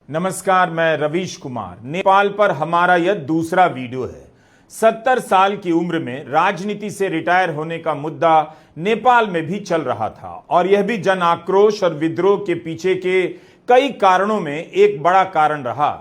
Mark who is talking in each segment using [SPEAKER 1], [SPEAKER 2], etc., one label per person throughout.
[SPEAKER 1] नमस्कार, मैं रवीश कुमार। नेपाल पर हमारा यह दूसरा वीडियो है। 70 साल की उम्र में राजनीति से रिटायर होने का मुद्दा नेपाल में भी चल रहा था और यह भी जन आक्रोश और विद्रोह के पीछे के कई कारणों में एक बड़ा कारण रहा।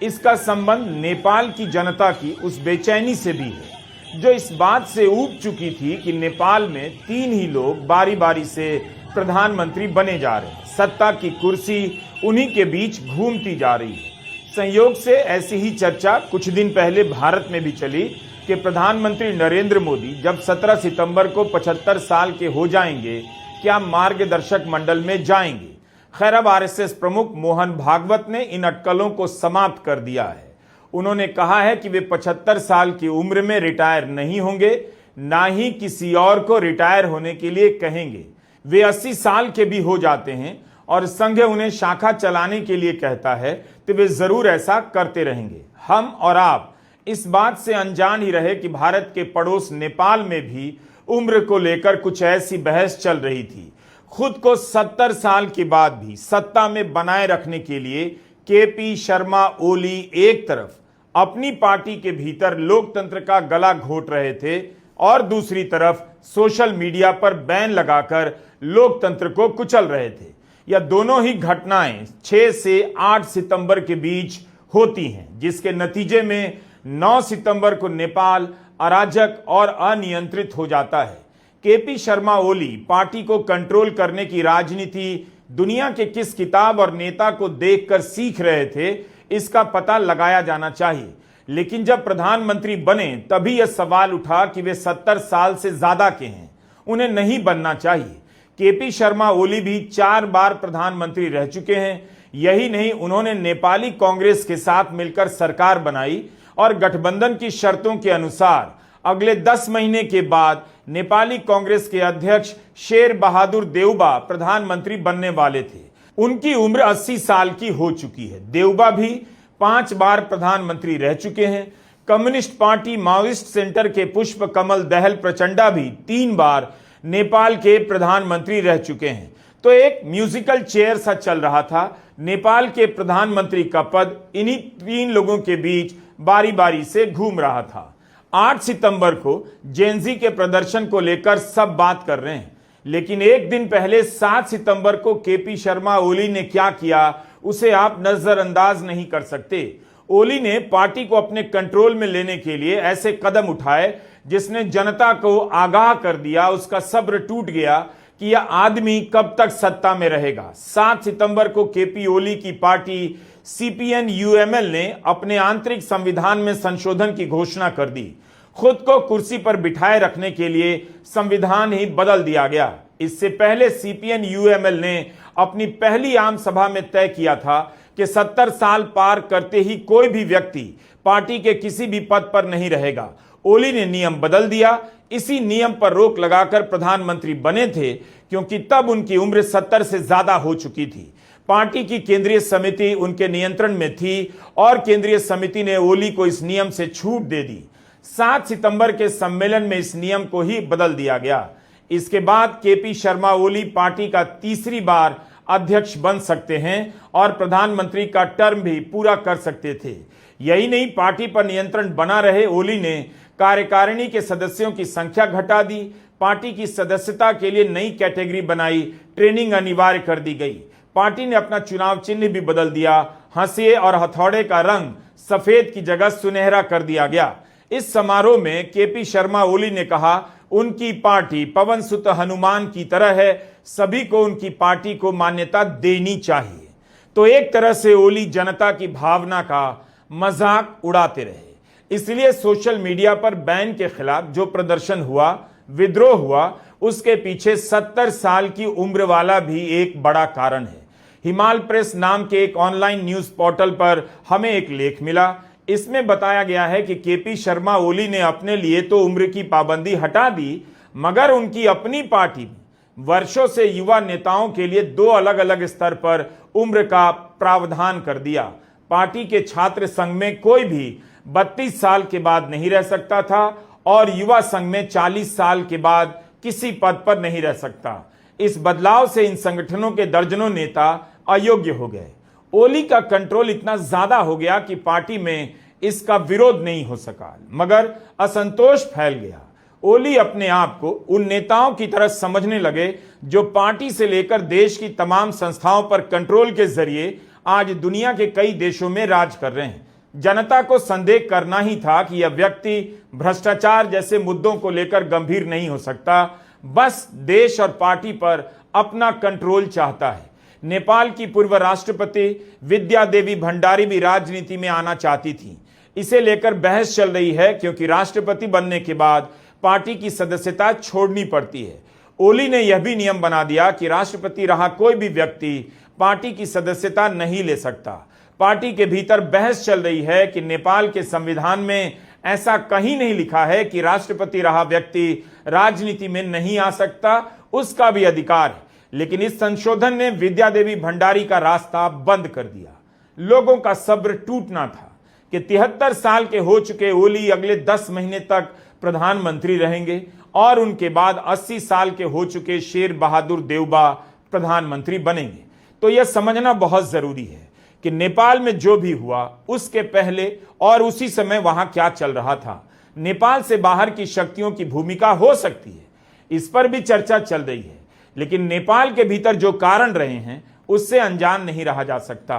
[SPEAKER 1] इसका संबंध नेपाल की जनता की उस बेचैनी से भी है जो इस बात से ऊब चुकी थी कि नेपाल में 3 ही लोग बारी बारी से प्रधानमंत्री बने जा रहे हैं। सत्ता की कुर्सी उन्हीं के बीच घूमती जा रही है। संयोग से ऐसी ही चर्चा कुछ दिन पहले भारत में भी चली कि प्रधानमंत्री नरेंद्र मोदी जब 17 सितंबर को 75 साल के हो जाएंगे, क्या मार्गदर्शक मंडल में जाएंगे। खैर, अब आरएसएस प्रमुख मोहन भागवत ने इन अटकलों को समाप्त कर दिया है। उन्होंने कहा है कि वे 75 साल की उम्र में रिटायर नहीं होंगे, ना ही किसी और को रिटायर होने के लिए कहेंगे। वे 80 साल के भी हो जाते हैं और संघ उन्हें शाखा चलाने के लिए कहता है तो वे जरूर ऐसा करते रहेंगे। हम और आप इस बात से अनजान ही रहे कि भारत के पड़ोस नेपाल में भी उम्र को लेकर कुछ ऐसी बहस चल रही थी। खुद को 70 साल के बाद भी सत्ता में बनाए रखने के लिए केपी शर्मा ओली एक तरफ अपनी पार्टी के भीतर लोकतंत्र का गला घोट रहे थे और दूसरी तरफ सोशल मीडिया पर बैन लगाकर लोकतंत्र को कुचल रहे थे। यह दोनों ही घटनाएं 6 से 8 सितंबर के बीच होती हैं, जिसके नतीजे में 9 सितंबर को नेपाल अराजक और अनियंत्रित हो जाता है। केपी शर्मा ओली पार्टी को कंट्रोल करने की राजनीति दुनिया के किस किताब और नेता को देखकर सीख रहे थे, इसका पता लगाया जाना चाहिए। लेकिन जब प्रधानमंत्री बने तभी यह सवाल उठा कि वे 70 साल से ज्यादा के हैं, उन्हें नहीं बनना चाहिए। केपी शर्मा ओली भी 4 बार प्रधानमंत्री रह चुके हैं। यही नहीं, उन्होंने नेपाली कांग्रेस के साथ मिलकर सरकार बनाई और गठबंधन की शर्तों के अनुसार अगले 10 महीने के बाद नेपाली कांग्रेस के अध्यक्ष शेर बहादुर देउबा प्रधानमंत्री बनने वाले थे। उनकी उम्र 80 साल की हो चुकी है। देउबा भी 5 बार प्रधानमंत्री रह चुके हैं। कम्युनिस्ट पार्टी माओइस्ट सेंटर के पुष्प कमल दहल प्रचंडा भी 3 बार नेपाल के प्रधानमंत्री रह चुके हैं। तो एक म्यूजिकल चेयर सा चल रहा था। नेपाल के प्रधानमंत्री का पद इन्हीं 3 लोगों के बीच बारी बारी से घूम रहा था। 8 सितंबर को जेनजी के प्रदर्शन को लेकर सब बात कर रहे हैं, लेकिन एक दिन पहले 7 सितंबर को केपी शर्मा ओली ने क्या किया उसे आप नजरअंदाज नहीं कर सकते। ओली ने पार्टी को अपने कंट्रोल में लेने के लिए ऐसे कदम उठाए जिसने जनता को आगाह कर दिया, उसका सब्र टूट गया कि यह आदमी कब तक सत्ता में रहेगा। 7 सितंबर को केपी ओली की पार्टी सीपीएन यूएमएल ने अपने आंतरिक संविधान में संशोधन की घोषणा कर दी। खुद को कुर्सी पर बिठाए रखने के लिए संविधान ही बदल दिया गया। इससे पहले सीपीएन यूएमएल ने अपनी पहली आम सभा में तय किया था कि 70 साल पार करते ही कोई भी व्यक्ति पार्टी के किसी भी पद पर नहीं रहेगा। ओली ने नियम बदल दिया। इसी नियम पर रोक लगाकर प्रधानमंत्री बने थे, क्योंकि तब उनकी उम्र 70 से ज्यादा हो चुकी थी। पार्टी की केंद्रीय समिति उनके नियंत्रण में थी और केंद्रीय समिति ने ओली को इस नियम से छूट दे दी। 7 सितंबर के सम्मेलन में इस नियम को ही बदल दिया गया। इसके बाद केपी शर्मा ओली पार्टी का तीसरी बार अध्यक्ष बन सकते हैं और प्रधानमंत्री का टर्म भी पूरा कर सकते थे। यही नहीं, पार्टी पर नियंत्रण बना रहे ओली ने कार्यकारिणी के सदस्यों की संख्या घटा दी। पार्टी की सदस्यता के लिए नई कैटेगरी बनाई, ट्रेनिंग अनिवार्य कर दी गई। पार्टी ने अपना चुनाव चिन्ह भी बदल दिया। हंसिए और हथौड़े का रंग सफेद की जगह सुनहरा कर दिया गया। इस समारोह में केपी शर्मा ओली ने कहा, उनकी पार्टी पवन सुत हनुमान की तरह है, सभी को उनकी पार्टी को मान्यता देनी चाहिए। तो एक तरह से ओली जनता की भावना का मजाक उड़ाते रहे। इसलिए सोशल मीडिया पर बैन के खिलाफ जो प्रदर्शन हुआ, विद्रोह हुआ, उसके पीछे 70 साल की उम्र वाला भी एक बड़ा कारण है। हिमाल प्रेस नाम के एक ऑनलाइन न्यूज पोर्टल पर हमें एक लेख मिला। इसमें बताया गया है कि केपी शर्मा ओली ने अपने लिए तो उम्र की पाबंदी हटा दी, मगर उनकी अपनी पार्टी वर्षों से युवा नेताओं के लिए 2 अलग अलग स्तर पर उम्र का प्रावधान कर दिया। पार्टी के छात्र संघ में कोई भी 32 साल के बाद नहीं रह सकता था और युवा संघ में 40 साल के बाद किसी पद पर नहीं रह सकता। इस बदलाव से इन संगठनों के दर्जनों नेता अयोग्य हो गए। ओली का कंट्रोल इतना ज्यादा हो गया कि पार्टी में इसका विरोध नहीं हो सका, मगर असंतोष फैल गया। ओली अपने आप को उन नेताओं की तरह समझने लगे जो पार्टी से लेकर देश की तमाम संस्थाओं पर कंट्रोल के जरिए आज दुनिया के कई देशों में राज कर रहे हैं। जनता को संदेह करना ही था कि यह व्यक्ति भ्रष्टाचार जैसे मुद्दों को लेकर गंभीर नहीं हो सकता, बस देश और पार्टी पर अपना कंट्रोल चाहता है। नेपाल की पूर्व राष्ट्रपति विद्या देवी भंडारी भी राजनीति में आना चाहती थी। इसे लेकर बहस चल रही है क्योंकि राष्ट्रपति बनने के बाद पार्टी की सदस्यता छोड़नी पड़ती है। ओली ने यह भी नियम बना दिया कि राष्ट्रपति रहा कोई भी व्यक्ति पार्टी की सदस्यता नहीं ले सकता। पार्टी के भीतर बहस चल रही है कि नेपाल के संविधान में ऐसा कहीं नहीं लिखा है कि राष्ट्रपति रहा व्यक्ति राजनीति में नहीं आ सकता, उसका भी अधिकार है। लेकिन इस संशोधन ने विद्या देवी भंडारी का रास्ता बंद कर दिया। लोगों का सब्र टूटना था कि 73 साल के हो चुके ओली अगले 10 महीने तक प्रधानमंत्री रहेंगे और उनके बाद 80 साल के हो चुके शेर बहादुर देउबा प्रधानमंत्री बनेंगे। तो यह समझना बहुत जरूरी है कि नेपाल में जो भी हुआ उसके पहले और उसी समय वहां क्या चल रहा था। नेपाल से बाहर की शक्तियों की भूमिका हो सकती है, इस पर भी चर्चा चल रही है, लेकिन नेपाल के भीतर जो कारण रहे हैं उससे अनजान नहीं रहा जा सकता।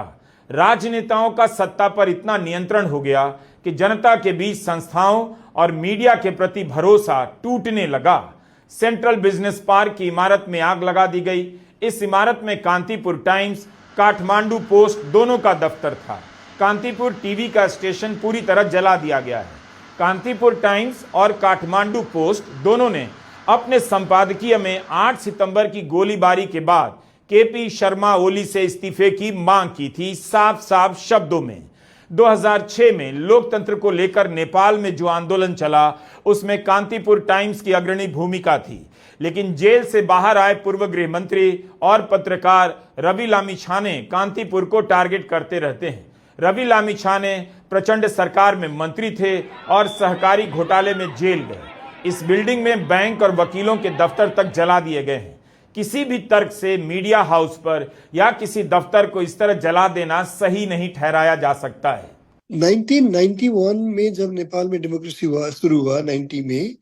[SPEAKER 1] राजनेताओं का सत्ता पर इतना नियंत्रण हो गया कि जनता के बीच संस्थाओं और मीडिया के प्रति भरोसा टूटने लगा। सेंट्रल बिजनेस पार्क की इमारत में आग लगा दी गई। इस इमारत में कांतिपुर टाइम्स, काठमांडू पोस्ट दोनों का दफ्तर था। कांतिपुर टीवी का स्टेशन पूरी तरह जला दिया गया है। कांतिपुर टाइम्स और काठमांडू पोस्ट दोनों ने अपने संपादकीय में 8 सितंबर की गोलीबारी के बाद केपी शर्मा ओली से इस्तीफे की मांग की थी, साफ साफ शब्दों में। 2006 में लोकतंत्र को लेकर नेपाल में जो आंदोलन चला उसमें कांतिपुर टाइम्स की अग्रणी भूमिका थी, लेकिन जेल से बाहर आए पूर्व गृह मंत्री और पत्रकार रवि लामिछाने कांतिपुर को टारगेट करते रहते हैं। रवि लामिछाने प्रचंड सरकार में मंत्री थे और सहकारी घोटाले में जेल गए। इस बिल्डिंग में बैंक और वकीलों के दफ्तर तक जला दिए गए हैं। किसी भी तर्क से मीडिया हाउस पर या किसी दफ्तर को इस तरह जला देना सही नहीं ठहराया जा सकता है।
[SPEAKER 2] 1991 में जब नेपाल में डेमोक्रेसी शुरू हुआ 90 में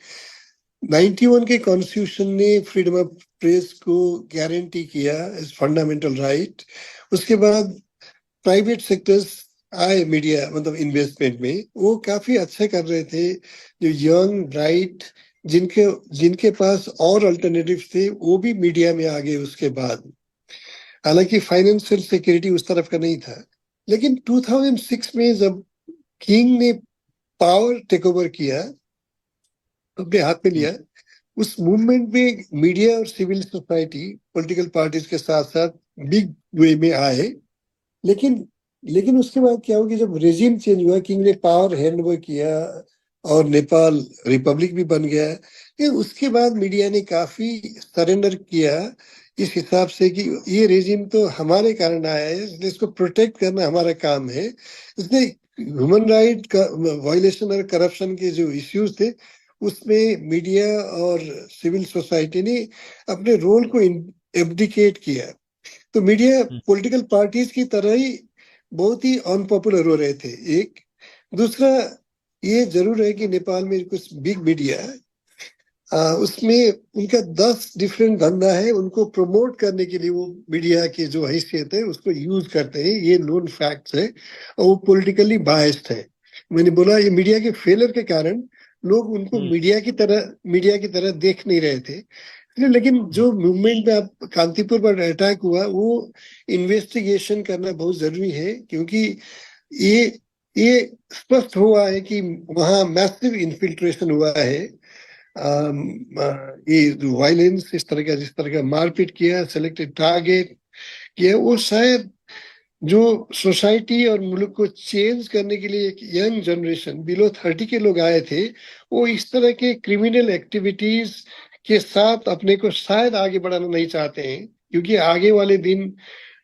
[SPEAKER 2] 91 के कॉन्स्टिट्यूशन ने फ्रीडम ऑफ प्रेस को गारंटी किया एज फंडामेंटल राइट। उसके बाद प्राइवेट सेक्टर्स आए मीडिया मतलब इन्वेस्टमेंट में, वो काफी अच्छा कर रहे थे। जो यंग ब्राइट जिनके पास और अल्टरनेटिव थे वो भी मीडिया में आ गए उसके बाद। हालांकि फाइनेंशियल सिक्योरिटी उस तरफ का नहीं था। लेकिन 2006 में जब किंग ने पावर टेक ओवर किया, अपने हाथ में लिया, उस मूवमेंट में मीडिया और सिविल सोसाइटी पॉलिटिकल पार्टीज के साथ साथ बिग वे में आए। लेकिन उसके बाद क्या हुआ कि जब रेजिम चेंज हुआ, किंग ने पावर हैंड ओवर किया और नेपाल रिपब्लिक भी बन गया। कि उसके बाद मीडिया ने काफी सरेंडर किया इस हिसाब से कि ये रेजिम तो हमारे कारण आया है, इसलिए इसको प्रोटेक्ट करना हमारा काम है। इसलिए ह्यूमन राइट का वायलेशन और करप्शन के जो इश्यूज थे उसमें मीडिया और सिविल सोसाइटी ने अपने रोल को एब्डिकेट किया। तो मीडिया पॉलिटिकल पार्टीज की तरह ही बहुत ही अनपॉपुलर हो रहे थे। एक दूसरा ये जरूर है कि नेपाल में कुछ बिग मीडिया उसमें उनका 10 डिफरेंट धंधा है, उनको प्रमोट करने के लिए वो मीडिया की जो हैसियत है उसको यूज करते हैं। ये नोन फैक्ट्स है और वो पॉलिटिकली बायस्ड है। मैंने बोला ये मीडिया के फेलियर के कारण लोग उनको मीडिया की तरह देख नहीं रहे थे। लेकिन जो मूवमेंट में आप कांतिपुर पर अटैक हुआ वो इन्वेस्टिगेशन करना बहुत जरूरी है, क्योंकि ये स्पष्ट हुआ है कि वहां मैसिव इन्फिल्ट्रेशन हुआ है। ये वायलेंस जिस तरह का मारपीट किया, सेलेक्टेड टारगेट किया, वो शायद जो सोसाइटी और मुल्क को चेंज करने के लिए एक यंग जनरेशन बिलो 30 के लोग आए थे, वो इस तरह के क्रिमिनल एक्टिविटीज के साथ अपने को शायद आगे बढ़ाना नहीं चाहते हैं, क्योंकि आगे वाले दिन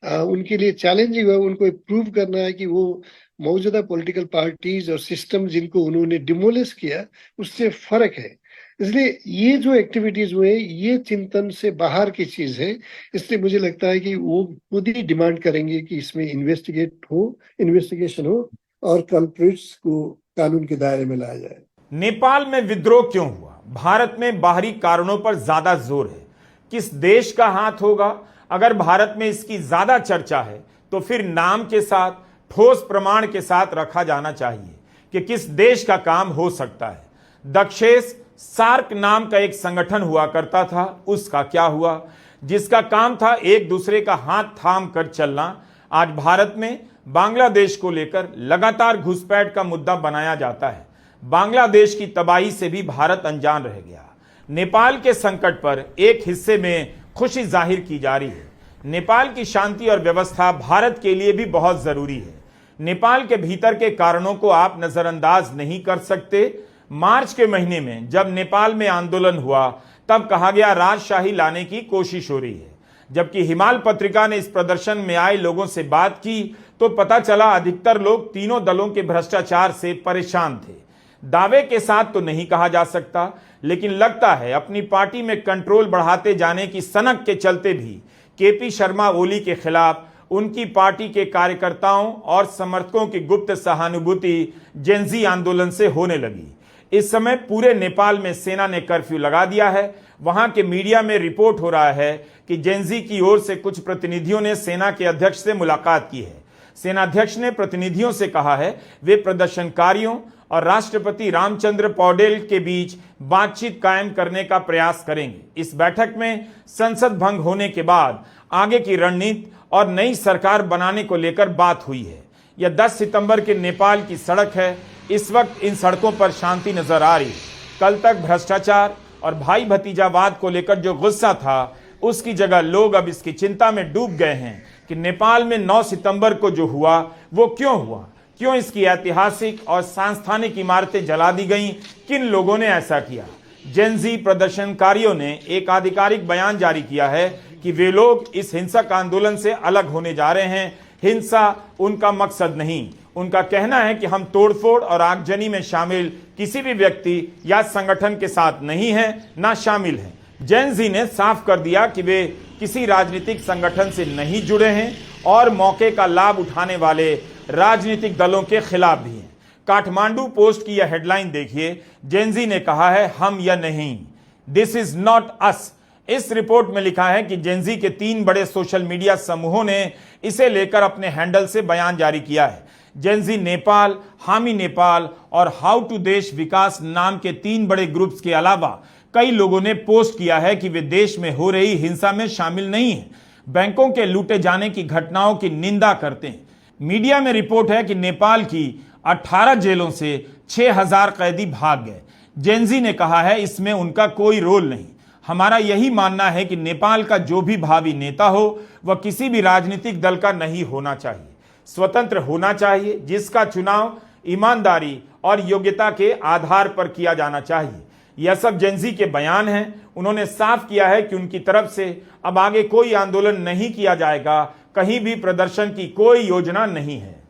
[SPEAKER 2] उनके लिए चैलेंजिंग है। उनको प्रूव करना है कि वो मौजूदा पॉलिटिकल पार्टीज और सिस्टम जिनको उन्होंने डिमोलिश किया उससे फर्क है। इसलिए ये जो एक्टिविटीज हुए ये चिंतन से बाहर की चीज है। इसलिए मुझे लगता है कि वो खुद ही डिमांड करेंगे कि इसमें इन्वेस्टिगेशन हो और कल्प्रिट्स को कानून के दायरे में लाया जाए।
[SPEAKER 1] नेपाल में विद्रोह क्यों हुआ? भारत में बाहरी कारणों पर ज्यादा जोर है। किस देश का हाथ होगा? अगर भारत में इसकी ज्यादा चर्चा है तो फिर नाम के साथ, ठोस प्रमाण के साथ रखा जाना चाहिए कि किस देश का काम हो सकता है। दक्षेश सार्क नाम का एक संगठन हुआ करता था, उसका क्या हुआ? जिसका काम था एक दूसरे का हाथ थाम कर चलना, आज भारत में बांग्लादेश को लेकर लगातार घुसपैठ का मुद्दा बनाया जाता है। बांग्लादेश की तबाही से भी भारत अनजान रह गया। नेपाल के संकट पर एक हिस्से में खुशी जाहिर की जा रही है। नेपाल की शांति और व्यवस्था भारत के लिए भी बहुत जरूरी है। नेपाल के भीतर के कारणों को आप नजरअंदाज नहीं कर सकते। मार्च के महीने में जब नेपाल में आंदोलन हुआ तब कहा गया राजशाही लाने की कोशिश हो रही है, जबकि हिमाल पत्रिका ने इस प्रदर्शन में आए लोगों से बात की तो पता चला अधिकतर लोग तीनों दलों के भ्रष्टाचार से परेशान थे। दावे के साथ तो नहीं कहा जा सकता, लेकिन लगता है अपनी पार्टी में कंट्रोल बढ़ाते जाने की सनक के चलते भी केपी शर्मा ओली के खिलाफ उनकी पार्टी के कार्यकर्ताओं और समर्थकों की गुप्त सहानुभूति जेंजी आंदोलन से होने लगी। इस समय पूरे नेपाल में सेना ने कर्फ्यू लगा दिया है। वहां के मीडिया में रिपोर्ट हो रहा है कि जेंजी की ओर से कुछ प्रतिनिधियों ने सेना के अध्यक्ष से मुलाकात की है। सेनाध्यक्ष ने प्रतिनिधियों से कहा है वे प्रदर्शनकारियों और राष्ट्रपति रामचंद्र पौडेल के बीच बातचीत कायम करने का प्रयास करेंगे। इस बैठक में संसद भंग होने के बाद आगे की रणनीति और नई सरकार बनाने को लेकर बात हुई है। यह 10 सितंबर के नेपाल की सड़क है। इस वक्त इन सड़कों पर शांति नजर आ रही है। कल तक भ्रष्टाचार और भाई भतीजावाद को लेकर जो गुस्सा था, उसकी जगह लोग अब इसकी चिंता में डूब गए हैं कि नेपाल में 9 सितंबर को जो हुआ वो क्यों हुआ, क्यों इसकी ऐतिहासिक और सांस्थानिक इमारतें जला दी गईं, किन लोगों ने ऐसा किया। जेंजी प्रदर्शनकारियों ने एक आधिकारिक बयान जारी किया है कि वे लोग इस हिंसक आंदोलन से अलग होने जा रहे हैं। हिंसा उनका मकसद नहीं। उनका कहना है कि हम तोड़फोड़ और आगजनी में शामिल किसी भी व्यक्ति या संगठन के साथ नहीं हैं, ना शामिल हैं। जेंजी ने साफ कर दिया कि वे किसी राजनीतिक संगठन से नहीं जुड़े हैं और मौके का लाभ उठाने वाले राजनीतिक दलों के खिलाफ भी हैं। काठमांडू पोस्ट की यह हेडलाइन देखिए, जेंजी ने कहा है हम या नहीं, दिस इज नॉट अस। इस रिपोर्ट में लिखा है कि जेंजी के 3 बड़े सोशल मीडिया समूहों ने इसे लेकर अपने हैंडल से बयान जारी किया है। जेंजी नेपाल, हामी नेपाल और हाउ टू देश विकास नाम के 3 बड़े ग्रुप्स के अलावा कई लोगों ने पोस्ट किया है कि वे देश में हो रही हिंसा में शामिल नहीं हैं, बैंकों के लूटे जाने की घटनाओं की निंदा करते हैं। मीडिया में रिपोर्ट है कि नेपाल की 18 जेलों से 6000 कैदी भाग गए। जेंजी ने कहा है इसमें उनका कोई रोल नहीं। हमारा यही मानना है कि नेपाल का जो भी भावी नेता हो वह किसी भी राजनीतिक दल का नहीं होना चाहिए, स्वतंत्र होना चाहिए, जिसका चुनाव ईमानदारी और योग्यता के आधार पर किया जाना चाहिए। यह सब जेंजी के बयान हैं। उन्होंने साफ किया है कि उनकी तरफ से अब आगे कोई आंदोलन नहीं किया जाएगा, कहीं भी प्रदर्शन की कोई योजना नहीं है।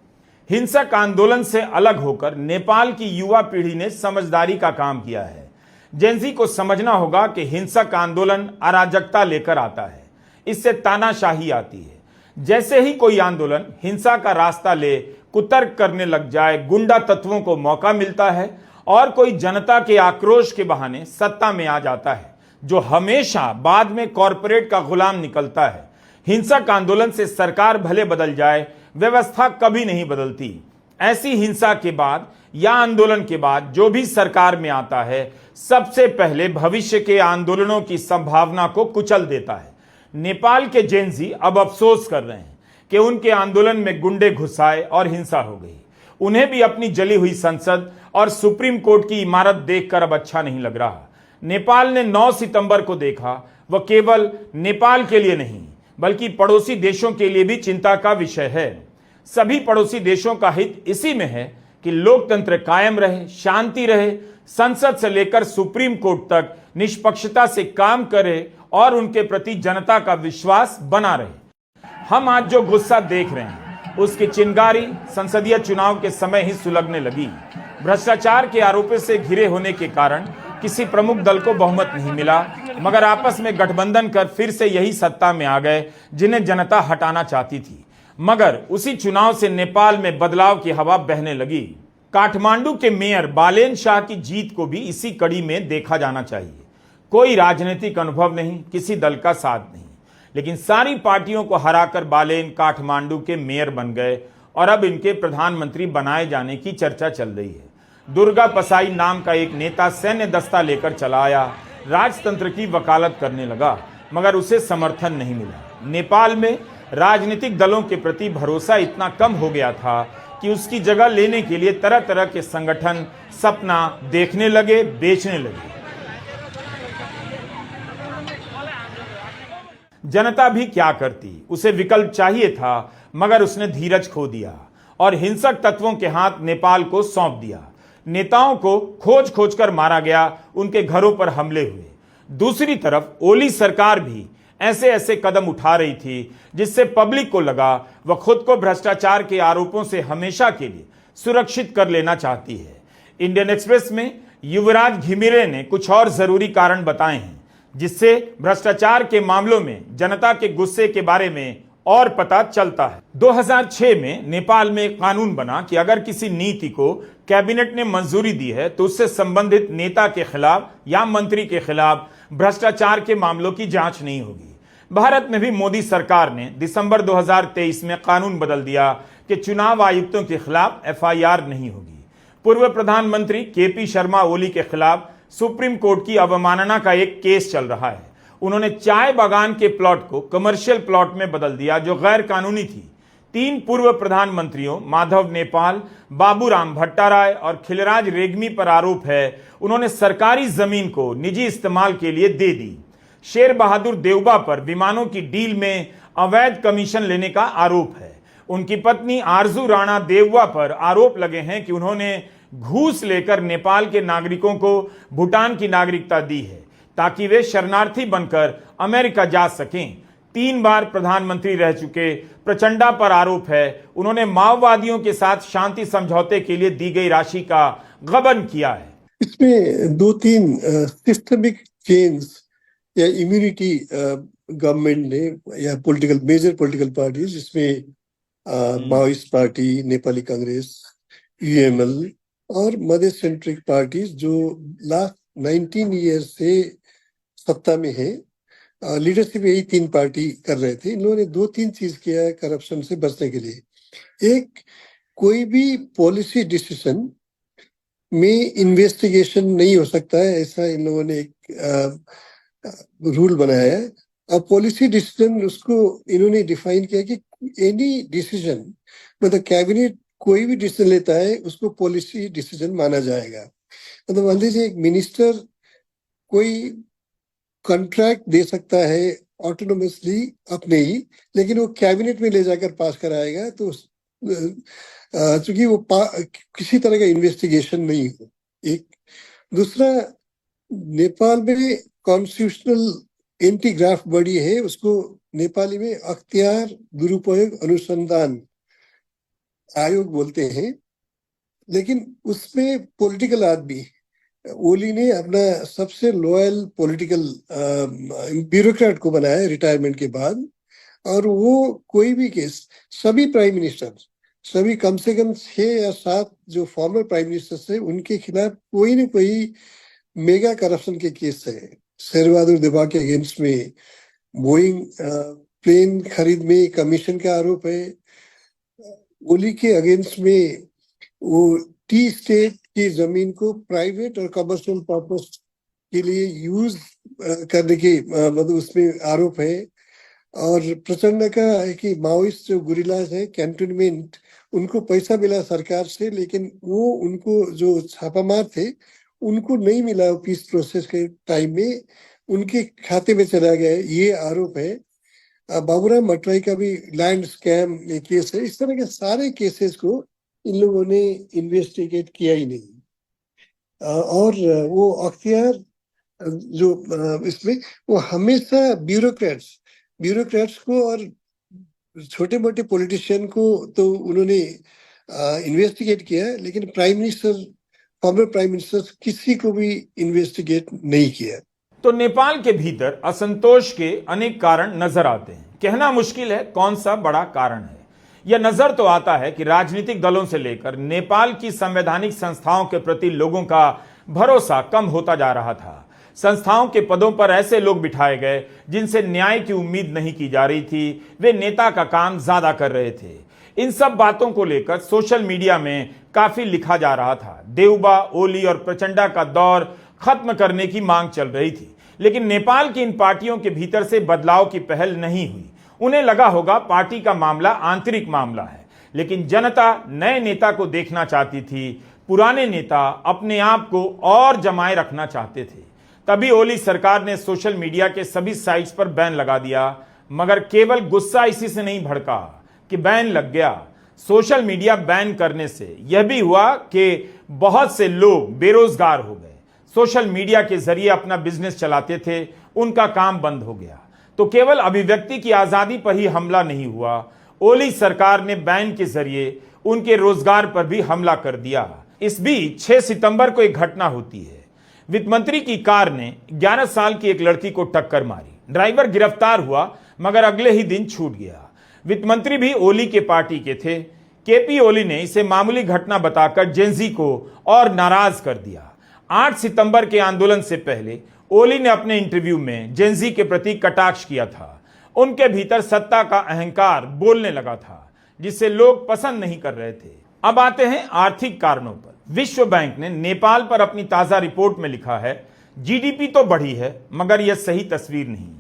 [SPEAKER 1] हिंसक आंदोलन से अलग होकर नेपाल की युवा पीढ़ी ने समझदारी का काम किया है। जेंजी को समझना होगा कि हिंसक आंदोलन अराजकता लेकर आता है, इससे तानाशाही आती है। जैसे ही कोई आंदोलन हिंसा का रास्ता ले कुतर्क करने लग जाए, गुंडा तत्वों को मौका मिलता है और कोई जनता के आक्रोश के बहाने सत्ता में आ जाता है, जो हमेशा बाद में कॉरपोरेट का गुलाम निकलता है। हिंसक आंदोलन से सरकार भले बदल जाए, व्यवस्था कभी नहीं बदलती। ऐसी हिंसा के बाद या आंदोलन के बाद जो भी सरकार में आता है, सबसे पहले भविष्य के आंदोलनों की संभावना को कुचल देता है। नेपाल के जेंजी अब अफसोस कर रहे हैं कि उनके आंदोलन में गुंडे घुसाए और हिंसा हो गई। उन्हें भी अपनी जली हुई संसद और सुप्रीम कोर्ट की इमारत देखकर अब अच्छा नहीं लग रहा। नेपाल ने 9 सितंबर को देखा, वह केवल नेपाल के लिए नहीं बल्कि पड़ोसी देशों के लिए भी चिंता का विषय है। सभी पड़ोसी देशों का हित इसी में है कि लोकतंत्र कायम रहे, शांति रहे, संसद से लेकर सुप्रीम कोर्ट तक निष्पक्षता से काम करे और उनके प्रति जनता का विश्वास बना रहे। हम आज जो गुस्सा देख रहे हैं उसकी चिंगारी संसदीय चुनाव के समय ही सुलगने लगी। भ्रष्टाचार के आरोपों से घिरे होने के कारण किसी प्रमुख दल को बहुमत नहीं मिला, मगर आपस में गठबंधन कर फिर से यही सत्ता में आ गए जिन्हें जनता हटाना चाहती थी। मगर उसी चुनाव से नेपाल में बदलाव की हवा बहने लगी। काठमांडू के मेयर बालेन शाह की जीत को भी इसी कड़ी में देखा जाना चाहिए। कोई राजनीतिक अनुभव नहीं, किसी दल का साथ नहीं, लेकिन सारी पार्टियों को हराकर बालेन काठमांडू के मेयर बन गए और अब इनके प्रधानमंत्री बनाए जाने की चर्चा चल रही है। दुर्गा पसाई नाम का एक नेता सैन्य दस्ता लेकर चला आया, राजतंत्र की वकालत करने लगा, मगर उसे समर्थन नहीं मिला। नेपाल में राजनीतिक दलों के प्रति भरोसा इतना कम हो गया था कि उसकी जगह लेने के लिए तरह तरह के संगठन सपना देखने लगे, बेचने लगे। जनता भी क्या करती, उसे विकल्प चाहिए था, मगर उसने धीरज खो दिया और हिंसक तत्वों के हाथ नेपाल को सौंप दिया। नेताओं को खोज खोज कर मारा गया, उनके घरों पर हमले हुए। दूसरी तरफ ओली सरकार भी ऐसे ऐसे कदम उठा रही थी जिससे पब्लिक को लगा वह खुद को भ्रष्टाचार के आरोपों से हमेशा के लिए सुरक्षित कर लेना चाहती है। इंडियन एक्सप्रेस में युवराज घिमिरे ने कुछ और जरूरी कारण बताए हैं जिससे भ्रष्टाचार के मामलों में जनता के गुस्से के बारे में और पता चलता है। 2006 में नेपाल में एक कानून बना कि अगर किसी नीति को कैबिनेट ने मंजूरी दी है तो उससे संबंधित नेता के खिलाफ या मंत्री के खिलाफ भ्रष्टाचार के मामलों की जांच नहीं होगी। भारत में भी मोदी सरकार ने दिसंबर 2023 में कानून बदल दिया कि चुनाव आयुक्तों के खिलाफ एफआईआर नहीं होगी। पूर्व प्रधानमंत्री केपी शर्मा ओली के खिलाफ सुप्रीम कोर्ट की अवमानना का एक केस चल रहा है। उन्होंने चाय बागान के प्लॉट को कमर्शियल प्लॉट में बदल दिया जो गैर कानूनी थी। 3 पूर्व प्रधानमंत्रियों माधव नेपाल, बाबूराम भट्टाराय और खिलराज रेग्मी पर आरोप है उन्होंने सरकारी जमीन को निजी इस्तेमाल के लिए दे दी। शेर बहादुर देउबा पर विमानों की डील में अवैध कमीशन लेने का आरोप है। उनकी पत्नी आरजू राणा देउबा पर आरोप लगे हैं कि उन्होंने घूस लेकर नेपाल के नागरिकों को भूटान की नागरिकता दी है ताकि वे शरणार्थी बनकर अमेरिका जा सकें। 3 बार प्रधानमंत्री रह चुके प्रचंडा पर आरोप है उन्होंने माओवादियों के साथ शांति समझौते के लिए दी गई राशि का गबन किया है।
[SPEAKER 2] इसमें 2-3 सिस्टमिक चेंज या इम्यूनिटी गवर्नमेंट ने या मेजर पॉलिटिकल पार्टीज जिसमें Maoist party, Nepali Congress, UML और मध्य सेंट्रिक पार्टीज जो लास्ट 19 ईयर से सत्ता में है। लीडरशिप यही 3 पार्टी कर रहे थे। इन लोगों ने 2-3 चीज किया है करप्शन से बचने के लिए। एक, कोई भी पॉलिसी डिसीजन में इन्वेस्टिगेशन नहीं हो सकता है, ऐसा इन लोगों ने एक रूल बनाया है। अब पॉलिसी डिसीजन उसको इन्होंने डिफाइन किया कि एनी डिसीजन मतलब कैबिनेट कोई भी डिसीजन लेता है उसको पॉलिसी डिसीजन माना जाएगा। मतलब मान लीजिए एक मिनिस्टर कोई कॉन्ट्रैक्ट दे सकता है ऑटोनोमसली अपने ही, लेकिन वो कैबिनेट में ले जाकर पास कराएगा तो चूंकि वो किसी तरह का इन्वेस्टिगेशन नहीं हो। एक दूसरा, नेपाल में कॉन्स्टिट्यूशनल एंटी ग्राफ्ट बॉडी है, उसको नेपाली में अख्तियार दुरुपयोग अनुसंधान आयोग बोलते हैं, लेकिन उसमें पॉलिटिकल आदमी ओली ने अपना सबसे लॉयल पॉलिटिकल ब्यूरोक्रेट को बनाया रिटायरमेंट के बाद। और वो कोई भी केस, सभी प्राइम मिनिस्टर, सभी कम से कम 6 या 7 जो फॉर्मर प्राइम मिनिस्टर थे उनके खिलाफ कोई न कोई मेगा करप्शन के केस है। शेर बहादुर देउबा के अगेंस्ट में बोइंग प्लेन खरीद में कमीशन का आरोप है। ओली के अगेंस्ट में वो टी स्टेट की जमीन को प्राइवेट और कमर्शियल पर्पस के लिए यूज करने के मतलब उसमें आरोप है। और प्रचंड का है कि माओइस्ट जो गुरिल्लास है कैंटोनमेंट, उनको पैसा मिला सरकार से, लेकिन वो उनको जो छापामार थे उनको नहीं मिला पीस प्रोसेस के टाइम में, उनके खाते में चला गया, ये आरोप है। बाबूराम भट्टराई का भी लैंड स्कैम केस है। इस तरह के सारे केसेस को इन लोगों ने इन्वेस्टिगेट किया ही नहीं। और वो अख्तियार जो इसमें वो हमेशा ब्यूरोक्रेट्स को और छोटे मोटे पॉलिटिशियन को तो उन्होंने इन्वेस्टिगेट किया, लेकिन prime minister former prime ministers किसी को भी इन्वेस्टिगेट नहीं किया।
[SPEAKER 1] तो नेपाल के भीतर असंतोष के अनेक कारण नजर आते हैं। कहना मुश्किल है कौन सा बड़ा कारण है। यह नजर तो आता है कि राजनीतिक दलों से लेकर नेपाल की संवैधानिक संस्थाओं के प्रति लोगों का भरोसा कम होता जा रहा था। संस्थाओं के पदों पर ऐसे लोग बिठाए गए जिनसे न्याय की उम्मीद नहीं की जा रही थी। वे नेता का काम ज्यादा कर रहे थे। इन सब बातों को लेकर सोशल मीडिया में काफी लिखा जा रहा था। देउबा, ओली और प्रचंडा का दौर खत्म करने की मांग चल रही थी, लेकिन नेपाल की इन पार्टियों के भीतर से बदलाव की पहल नहीं हुई। उन्हें लगा होगा पार्टी का मामला आंतरिक मामला है, लेकिन जनता नए नेता को देखना चाहती थी। पुराने नेता अपने आप को और जमाए रखना चाहते थे। तभी ओली सरकार ने सोशल मीडिया के सभी साइट्स पर बैन लगा दिया, मगर केवल गुस्सा इसी से नहीं भड़का कि बैन लग गया। सोशल मीडिया बैन करने से यह भी हुआ कि बहुत से लोग बेरोजगार हो गए। सोशल मीडिया के जरिए अपना बिजनेस चलाते थे, उनका काम बंद हो गया। तो केवल अभिव्यक्ति की आजादी पर ही हमला नहीं हुआ, ओली सरकार ने बैन के जरिए उनके रोजगार पर भी हमला कर दिया। इस बीच 6 सितंबर को एक घटना होती है। वित्त मंत्री की कार ने 11 साल की एक लड़की को टक्कर मारी। ड्राइवर गिरफ्तार हुआ, मगर अगले ही दिन छूट गया। वित्त मंत्री भी ओली के पार्टी के थे। केपी ओली ने इसे मामूली घटना बताकर जेनजी को और नाराज कर दिया। 8 सितंबर के आंदोलन से पहले ओली ने अपने इंटरव्यू में जेनजी के प्रति कटाक्ष किया था। उनके भीतर सत्ता का अहंकार बोलने लगा था, जिसे लोग पसंद नहीं कर रहे थे। अब आते हैं आर्थिक कारणों पर। विश्व बैंक ने नेपाल पर अपनी ताजा रिपोर्ट में लिखा है, जीडीपी तो बढ़ी है, मगर यह सही तस्वीर नहीं।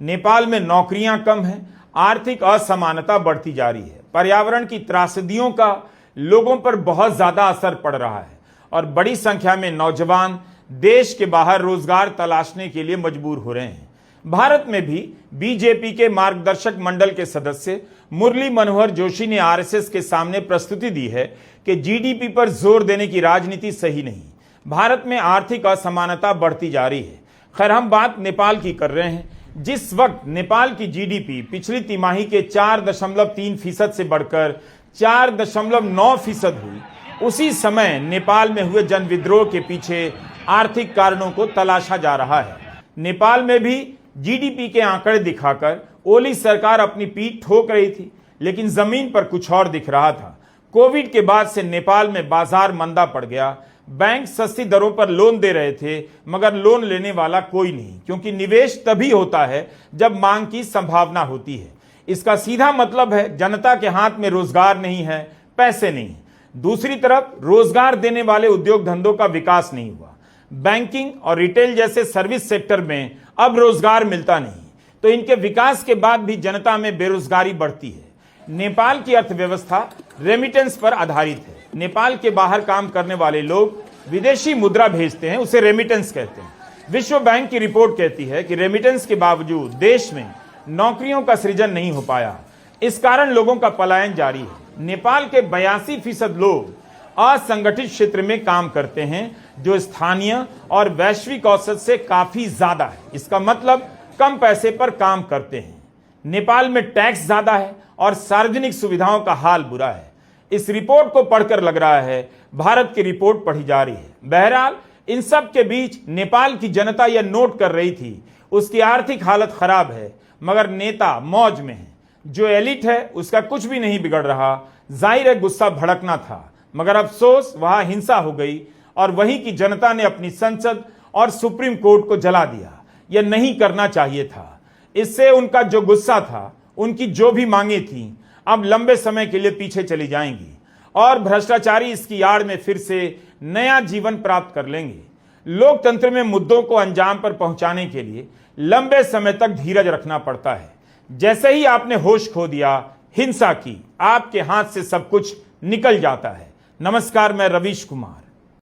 [SPEAKER 1] नेपाल में नौकरियां कम हैं, आर्थिक असमानता बढ़ती जा रही है। पर्यावरण की त्रासदियों का लोगों पर बहुत ज्यादा असर पड़ रहा है और बड़ी संख्या में नौजवान देश के बाहर रोजगार तलाशने के लिए मजबूर हो रहे हैं। भारत में भी बीजेपी के मार्गदर्शक मंडल के सदस्य मुरली मनोहर जोशी ने आरएसएस के सामने प्रस्तुति दी है कि जीडीपी पर जोर देने की राजनीति सही नहीं। भारत में आर्थिक असमानता बढ़ती जा रही है। खैर, हम बात नेपाल की कर रहे हैं। जिस वक्त नेपाल की जीडीपी पिछली तिमाही के 4.3% से बढ़कर 4.9% हुई, उसी समय नेपाल में हुए जनविद्रोह के पीछे आर्थिक कारणों को तलाशा जा रहा है। नेपाल में भी जीडीपी के आंकड़े दिखाकर ओली सरकार अपनी पीठ ठोक रही थी, लेकिन जमीन पर कुछ और दिख रहा था। कोविड के बाद से नेपाल में बाजार मंदा पड़ गया। बैंक सस्ती दरों पर लोन दे रहे थे, मगर लोन लेने वाला कोई नहीं, क्योंकि निवेश तभी होता है जब मांग की संभावना होती है। इसका सीधा मतलब है जनता के हाथ में रोजगार नहीं है, पैसे नहीं। दूसरी तरफ रोजगार देने वाले उद्योग धंधों का विकास नहीं हुआ। बैंकिंग और रिटेल जैसे सर्विस सेक्टर में अब रोजगार मिलता नहीं, तो इनके विकास के बाद भी जनता में बेरोजगारी बढ़ती है। नेपाल की अर्थव्यवस्था रेमिटेंस पर आधारित है। नेपाल के बाहर काम करने वाले लोग विदेशी मुद्रा भेजते हैं, उसे रेमिटेंस कहते हैं। विश्व बैंक की रिपोर्ट कहती है कि रेमिटेंस के बावजूद देश में नौकरियों का सृजन नहीं हो पाया। इस कारण लोगों का पलायन जारी है। नेपाल के 82% लोग असंगठित क्षेत्र में काम करते हैं, जो स्थानीय और वैश्विक औसत से काफी ज्यादा है। इसका मतलब कम पैसे पर काम करते हैं। नेपाल में टैक्स ज्यादा है और सार्वजनिक सुविधाओं का हाल बुरा है। इस रिपोर्ट को पढ़कर लग रहा है भारत की रिपोर्ट पढ़ी जा रही है। बहरहाल, इन सब के बीच नेपाल की जनता यह नोट कर रही थी, उसकी आर्थिक हालत खराब है, मगर नेता मौज में है। जो एलिट है उसका कुछ भी नहीं बिगड़ रहा। जाहिर है गुस्सा भड़कना था, मगर अफसोस वहां हिंसा हो गई और वहीं की जनता ने अपनी संसद और सुप्रीम कोर्ट को जला दिया। यह नहीं करना चाहिए था। इससे उनका जो गुस्सा था, उनकी जो भी मांगे थीं, अब लंबे समय के लिए पीछे चली जाएंगी और भ्रष्टाचारी इसकी आड़ में फिर से नया जीवन प्राप्त कर लेंगे। लोकतंत्र में मुद्दों को अंजाम पर पहुंचाने के लिए लंबे समय तक धीरज रखना पड़ता है। जैसे ही आपने होश खो दिया, हिंसा की, आपके हाथ से सब कुछ निकल जाता है। नमस्कार, मैं रवीश कुमार।